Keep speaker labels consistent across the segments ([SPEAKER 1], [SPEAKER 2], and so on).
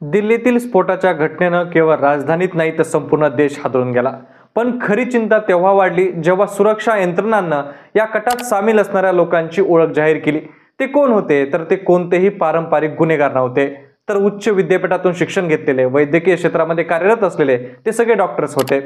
[SPEAKER 1] दिल्लीतील स्फोटाच्या घटनेनं केवळ राजधानीत नाही तर संपूर्ण देश हादरून गेला। पण खरी चिंता तेव्हा वाढली जेव्हा सुरक्षा यंत्रणांना या कटात सामील असणाऱ्या लोकांची ओळख जाहीर केली। ते कोण होते? तर ते कोणतेही पारंपरिक गुन्हेगार नव्हते, तर उच्च विद्यापीठातून शिक्षण घेतलेले, वैद्यकीय क्षेत्रामध्ये कार्यरत असलेले ते सगळे डॉक्टर्स होते।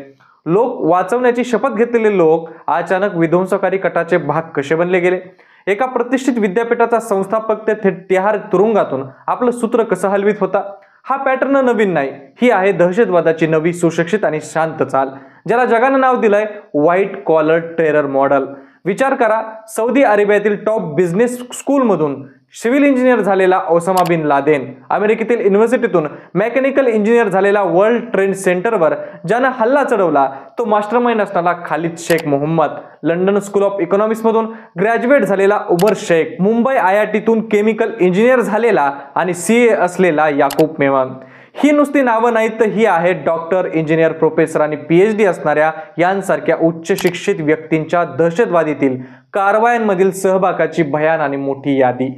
[SPEAKER 1] लोक वाचवण्याची शपथ घेतलेले लोक अचानक विध्वंसकारी कटाचे भाग कसे बनले गेले? एका प्रतिष्ठित विद्यापीठाचा संस्थापक ते थेट तिहार तुरुंगातून आपलं सूत्र कसं हलवित होता? हा पॅटर्न नवीन नाही, ही आहे दहशतवादाची नवी सुशिक्षित आणि शांत चाल, ज्याला जगानं नाव दिलंय व्हाईट कॉलर टेरर मॉडेल। विचार करा, सौदी अरेबियातील टॉप बिझनेस स्कूलमधून सिव्हिल इंजिनियर झालेला ओसामा बिन लादेन, अमेरिकेतील युनिव्हर्सिटीतून मेकॅनिकल इंजिनियर झालेला वर्ल्ड ट्रेड सेंटरवर ज्यानं हल्ला चढवला तो मास्टरमाइंड असणारा Khalid Sheikh Mohammed, London School of Economics मधून ग्रॅज्युएट झालेला उमर शेख, मुंबई IITतून केमिकल इंजिनियर झालेला आणि CA असलेला याकूब मेमन। ही नुसती नावं नाहीत, तर ही आहे डॉक्टर, इंजिनियर, प्रोफेसर आणि PhD असणाऱ्या यांसारख्या उच्च शिक्षित व्यक्तींच्या दहशतवादीतील कारवायांमधील सहभागाची भयान आणि मोठी यादी।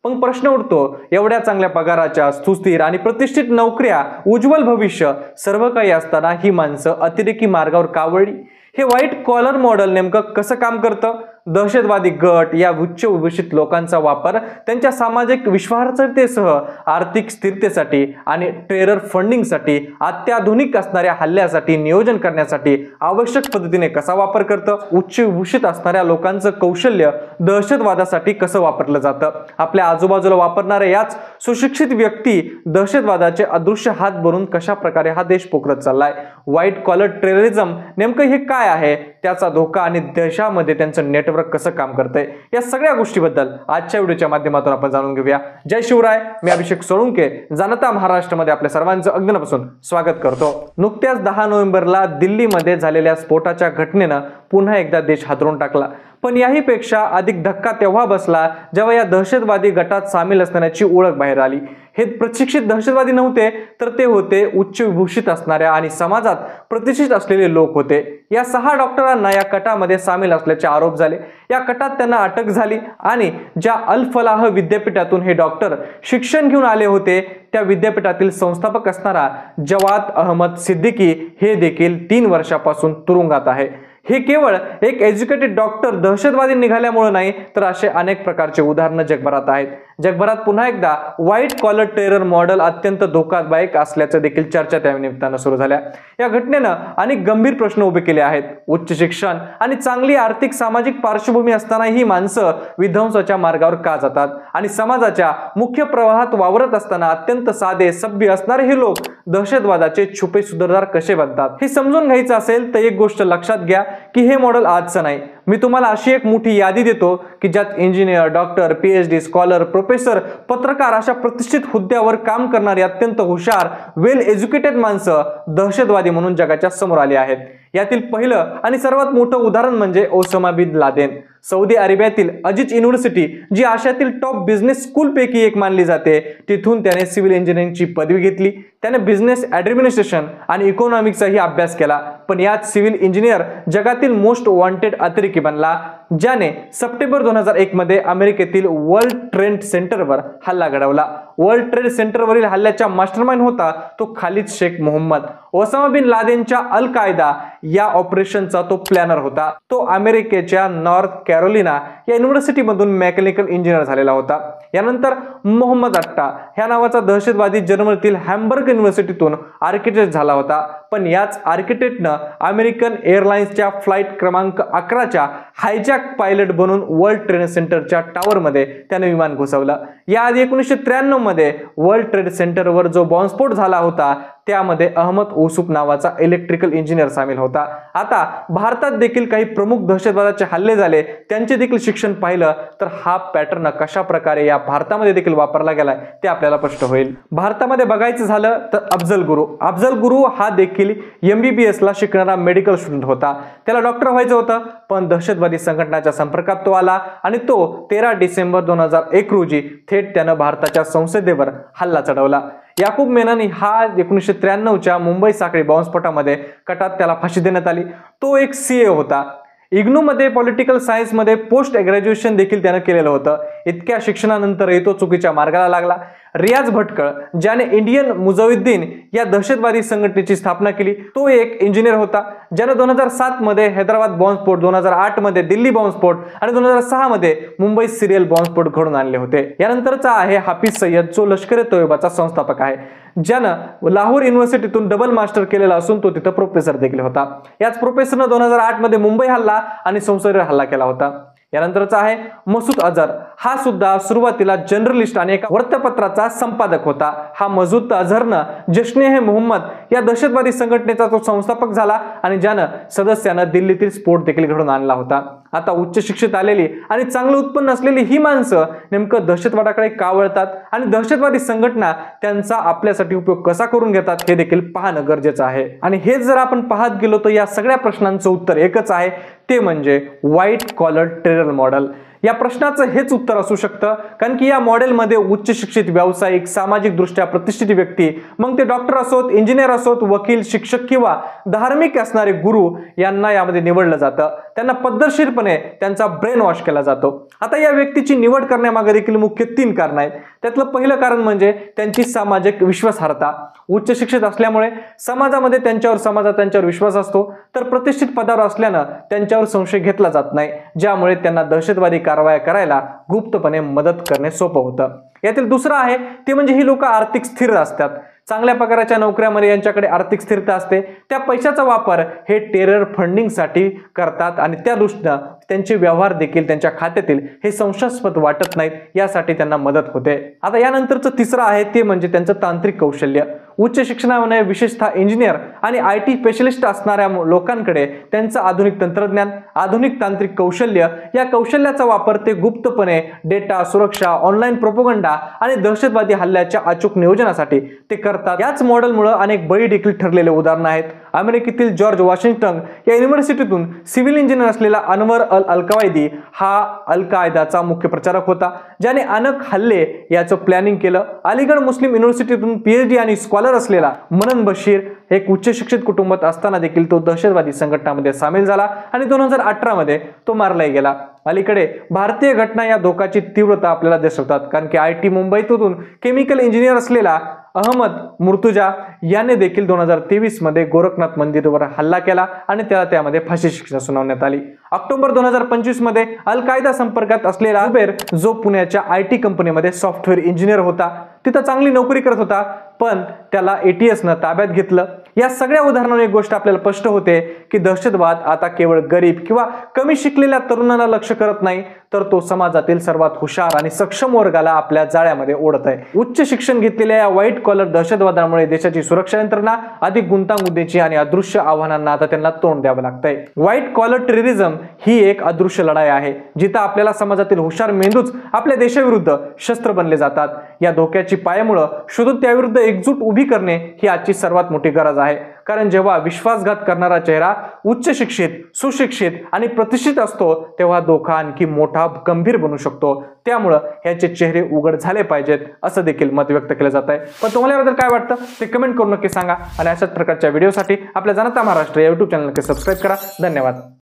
[SPEAKER 1] पण प्रश्न उठतो, एवढ्या चांगल्या पगाराच्या, सुस्थिर आणि प्रतिष्ठित नोकऱ्या, उज्ज्वल भविष्य सर्व काही असताना ही माणसं अतिरेकी मार्गावर का वळली? हे व्हाईट कॉलर मॉडेल नेमकं कसं काम करतं? दहशतवादी गट या उच्च विभूषित लोकांचा वापर त्यांच्या सामाजिक विश्वासार्हतेसह आर्थिक स्थिरतेसाठी आणि टेरर फंडिंगसाठी, अत्याधुनिक असणाऱ्या हल्ल्यासाठी नियोजन करण्यासाठी आवश्यक पद्धतीने कसा वापर करतं? उच्च विभूषित असणाऱ्या लोकांचं कौशल्य दहशतवादासाठी कसं वापरलं जातं? आपल्या आजूबाजूला वापरणाऱ्या याच सुशिक्षित व्यक्ती दहशतवादाचे अदृश्य हात भरून कशा प्रकारे हा देश पोखरत चाललाय? व्हाईट कॉलर टेररिझम नेमकं हे काय आहे? त्याचा धोका आणि देशामध्ये त्यांचं नेटवर्क कसं काम करतंय? या सगळ्या गोष्टीबद्दल आजच्या व्हिडिओच्या माध्यमातून आपण जाणून घेऊया। जय शिवराय, मी अभिषेक सोळुंके जनता महाराष्ट्रामध्ये आपल्या सर्वांचं अगदी स्वागत करतो। नुकत्याच 10 नोव्हेंबरला दिल्लीमध्ये झालेल्या स्फोटाच्या घटनेनं पुन्हा एकदा देश हादरून टाकला। पण याही पेक्षा अधिक धक्का तेव्हा बसला जेव्हा या दहशतवादी गटात सामील असण्याची ओळख बाहेर आली। हे प्रशिक्षित दहशतवादी नव्हते, तर ते होते उच्च विभूषित असणाऱ्या आणि समाजात प्रतिष्ठित असलेले लोक होते। या 6 डॉक्टरांना या कटामध्ये सामील असल्याचे आरोप झाले। या कटात त्यांना अटक झाली आणि ज्या अल फलाह विद्यापीठातून हे डॉक्टर शिक्षण घेऊन आले होते त्या विद्यापीठातील संस्थापक असणारा जवाद अहमद सिद्दीकी हे देखील 3 वर्षापासून तुरुंगात आहे। हे केवळ एक एज्युकेटेड डॉक्टर दहशतवादी निघाल्यामुळे नाही, तर असे अनेक प्रकारचे उदाहरणं जगभरात आहेत। जगभरात पुन्हा एकदा व्हाईट कॉलर टेरर मॉडेल अत्यंत धोकादायक असल्याचं देखील चर्चा त्या निमित्तानं सुरू झाल्या। या घटनेनं अनेक गंभीर प्रश्न उभे केले आहेत। उच्च शिक्षण आणि चांगली आर्थिक सामाजिक पार्श्वभूमी असताना ही माणसं विध्वंसाच्या मार्गावर का जातात? आणि समाजाच्या मुख्य प्रवाहात वावरत असताना अत्यंत साधे सभ्य असणारे हे लोक दहशतवादाचे छुपे सूत्रधार कसे बनतात? हे समजून घ्यायचं असेल तर एक गोष्ट लक्षात घ्या की हे मॉडेल आजचं नाही। मी तुम्हाला अशी एक मोठी यादी देतो की ज्यात engineer, doctor, PhD, scholar, professor, पत्रकार अशा प्रतिष्ठित हुद्द्यावर काम करणारी अत्यंत हुशार, वेल एज्युकेटेड माणसं दहशतवादी म्हणून जगाच्या समोर आली आहेत। यातील पहिलं आणि सर्वात मोठं उदाहरण म्हणजे ओसामा बिन लादेन। सौदी अरेबियातील अजिज युनिव्हर्सिटी, जी आशियातील टॉप बिझनेस स्कूल पैकी एक मानली जाते, तिथून त्याने सिव्हिल इंजिनिअरिंगची पदवी घेतली। त्याने बिझनेस ॲडमिनिस्ट्रेशन आणि इकॉनॉमिक्सचाही अभ्यास केला। पण याच सिव्हिल इंजिनियर जगातील मोस्ट वॉन्टेड अतिरेकी बनला, ज्याने सप्टेंबर 2001 मध्ये अमेरिकेतील वर्ल्ड ट्रेड सेंटरवर हल्ला घडवला। वर्ल्ड ट्रेड सेंटरवरील हल्ल्याचा मास्टरमाइंड होता तो खालिद शेख मोहम्मद। ओसामा बिन लादेनच्या अल कायदा या ऑपरेशनचा तो प्लॅनर होता। तो अमेरिकेच्या नॉर्थ कॅरोलिना या युनिव्हर्सिटीमधून मेकॅनिकल इंजिनियर झालेला होता। यानंतर मोहम्मद अट्टा ह्या नावाचा दहशतवादी जर्मनीतील हॅम्बर्ग युनिव्हर्सिटीतून आर्किटेक्ट झाला होता। पण याच आर्किटेक्टनं अमेरिकन एअरलाइन्सच्या फ्लाईट क्रमांक 11च्या हायजॅक पायलट बनून वर्ल्ड ट्रेड सेंटरच्या टॉवरमध्ये त्याने विमान घुसवलं। याआधी 1993 मध्ये वर्ल्ड ट्रेड सेंटरवर जो बॉम्बस्फोट झाला होता त्यामध्ये अहमद ओसूफ नावाचा इलेक्ट्रिकल इंजिनियर सामील होता। आता भारतात देखील काही प्रमुख दहशतवादाचे हल्ले झाले, त्यांचे देखील शिक्षण पाहिलं तर हा पॅटर्न कशा प्रकारे या भारतामध्ये देखील वापरला गेलाय ते आपल्याला स्पष्ट होईल। भारतामध्ये बघायचं झालं तर अफजल गुरु हा देखील MBBS ला शिकणारा मेडिकल स्टुडंट होता। त्याला डॉक्टर व्हायचं होतं, पण दहशतवादी संघटनाच्या संपर्कात तो आला आणि तो 13 डिसेंबर 2001 रोजी थेट त्यानं भारताच्या संसदेवर हल्ला चढवला। याकूब मेनन हा 1993च्या मुंबई साखळी बॉम्बस्फोटामध्ये कटात त्याला फाशी देण्यात आली। तो एक CA होता। इग्नू मध्ये पॉलिटिकल सायन्स मध्ये पोस्ट ग्रॅज्युएशन देखील त्याने केलेलं होतं। इतक्या शिक्षणानंतरही तो चुकीच्या मार्गाला लागला। रियाज भटकळ, ज्याने इंडियन मुजाहिदीन या दहशतवादी संघटनेची स्थापना केली, तो एक इंजिनियर होता, ज्याने 2007 मध्ये हैदराबाद बॉम्बस्फोट, 2008 मध्ये दिल्ली बॉम्बस्फोट आणि 2006 मध्ये मुंबई सिरियल बॉम्बस्फोट घडून आणले होते। यानंतरचा आहे हाफिज सय्यद, जो लष्कर-ए-तोयबाचा संस्थापक आहे, ज्यानं लाहोर युनिव्हर्सिटीतून डबल मास्टर केलेला असून तो तिथं प्रोफेसर देखील होता। याच प्रोफेसरनं 2008 मध्ये मुंबई हल्ला आणि संसदीय हल्ला केला होता। यानंतरचा आहे मसूद अझहर, हा सुद्धा सुरुवातीला जर्नलिस्ट आणि एका वृत्तपत्राचा संपादक होता। हा मसूद अझहरनं जश्न-ए-मोहम्मद या दहशतवादी संघटनेचा तो संस्थापक झाला आणि ज्यानं सदस्यानं दिल्लीतील स्फोट देखील घडवून आणला होता। आता उच्च शिक्षित आलेली आणि चांगलं उत्पन्न असलेली ही माणसं नेमकं दहशतवादाकडे का वळतात आणि दहशतवादी संघटना त्यांचा आपल्यासाठी उपयोग कसा करून घेतात हे देखील पाहणं गरजेचं आहे। आणि हेच जर आपण पाहत गेलो तर या सगळ्या प्रश्नांचं उत्तर एकच आहे, ते म्हणजे व्हाईट कॉलर टेरर मॉडेल। या प्रश्नाचं हेच उत्तर असू शकतं, कारण की या मॉडेलमध्ये उच्च शिक्षित व्यावसायिक, सामाजिक दृष्ट्या प्रतिष्ठित व्यक्ती, मग ते डॉक्टर असोत, इंजिनियर असोत, वकील, शिक्षक किंवा धार्मिक असणारे गुरु यांना यामध्ये निवडलं जातं। त्यांना पद्धतशीरपणे त्यांचा ब्रेन वॉश केला जातो। आता या व्यक्तीची निवड करण्यामागे देखील मुख्य 3 कारण आहेत। त्यातलं पहिलं कारण म्हणजे त्यांची सामाजिक विश्वासार्हता। उच्च शिक्षित असल्यामुळे समाजामध्ये त्यांच्यावर विश्वास असतो, तर प्रतिष्ठित पदावर असल्यानं त्यांच्यावर संशय घेतला जात नाही, ज्यामुळे त्यांना दहशतवादी कारवाया करायला गुप्तपणे मदत करणे सोपं होतं। यातील दुसरं आहे ते म्हणजे ही लोक आर्थिक स्थिर असतात। चांगल्या पगाराच्या नोकऱ्यामध्ये यांच्याकडे आर्थिक स्थिरता असते। त्या पैशाचा वापर हे टेरर फंडिंगसाठी करतात आणि त्या दृष्टीनं त्यांचे व्यवहार देखील त्यांच्या खात्यातील हे संशयास्पद वाटत नाहीत, यासाठी त्यांना मदत होते। आता यानंतरचं तिसरं आहे ते म्हणजे त्यांचं तांत्रिक कौशल्य। उच्च शिक्षणामध्ये विशेषतः इंजिनियर आणि IT स्पेशलिस्ट असणाऱ्या लोकांकडे त्यांचं आधुनिक तंत्रज्ञान, आधुनिक तांत्रिक कौशल्य, या कौशल्याचा वापर ते गुप्तपणे डेटा सुरक्षा, ऑनलाईन प्रोपगंडा आणि दहशतवादी हल्ल्याच्या अचूक नियोजनासाठी ते करतात। याच मॉडेलमुळे अनेक बळी देखील ठरलेले उदाहरण आहेत। अमेरिकेतील जॉर्ज वॉशिंग्टन या युनिव्हर्सिटीतून सिव्हिल इंजिनियर असलेला अनवर अल-कवायदी हा अल-कायदाचा मुख्य प्रचारक होता, ज्याने अनेक हल्ले याचं प्लॅनिंग केलं। अलीगढ मुस्लिम युनिव्हर्सिटीतून PhD आणि स्कॉलर असलेला मनन बशीर एक उच्च शिक्षित कुटुंबात असताना देखील तो दहशतवादी संघटनामध्ये सामील झाला आणि 2018 मध्ये तो मारला गेला। अलीकडे भारतीय घटना या धोक्याची तीव्रता आपल्याला दर्शवतात, कारण की IT मुंबईतून केमिकल इंजिनियर असलेला अहमद मुर्तुजा याने देखील 2023 मध्ये गोरखनाथ मंदिरावर हल्ला केला आणि त्याला त्यामध्ये फाशी शिक्षा सुनावण्यात आली। ऑक्टोबर 2025 मध्ये अल-कायदा संपर्कात असलेला उबेर, जो पुण्याच्या IT कंपनीमध्ये सॉफ्टवेअर इंजिनियर होता, तिथं चांगली नोकरी करत होता, पण त्याला ATSनं ताब्यात घेतलं। या सगळ्या उदाहरणांवर एक गोष्ट आपल्याला स्पष्ट होते की दहशतवाद आता केवळ गरीब किंवा कमी शिकलेल्या तरुणांना लक्ष्य करत नाही, तर तो समाजातील सर्वात हुशार आणि सक्षम वर्गाला आपल्या जाळ्यामध्ये ओढत आहे। उच्च शिक्षण घेतलेल्या या व्हाईट कॉलर दहशतवादामुळे देशाची सुरक्षा यंत्रणा अधिक गुंतागुंतीची आणि अदृश्य आव्हानांना आता त्यांना तोंड द्यावं लागतंय। व्हाईट कॉलर टेररिझम ही एक अदृश्य लढाई आहे, जिथं आपल्याला समाजातील हुशार मेंदूच आपल्या देशाविरुद्ध शस्त्र बनले जातात। या धोक्याची पायामुळे शोधून त्याविरुद्ध एकजूट उभी करणे ही आजची सर्वात मोठी गरज आहे, कारण जेव्हा विश्वासघात करणारा चेहरा उच्च शिक्षित, सुशिक्षित आणि प्रतिष्ठित असतो, तेव्हा धोका आणखी मोठा गंभीर बनू शकतो। त्यामुळे याचे चेहरे उघड झाले पाहिजेत असं देखील मत व्यक्त केलं जात आहे। पण तुम्हाला याबद्दल काय वाटतं ते कमेंट करून नक्की सांगा आणि अशाच प्रकारच्या व्हिडिओसाठी आपल्या जनता महाराष्ट्र या YouTube चॅनल नक्की सबस्क्राईब करा। धन्यवाद।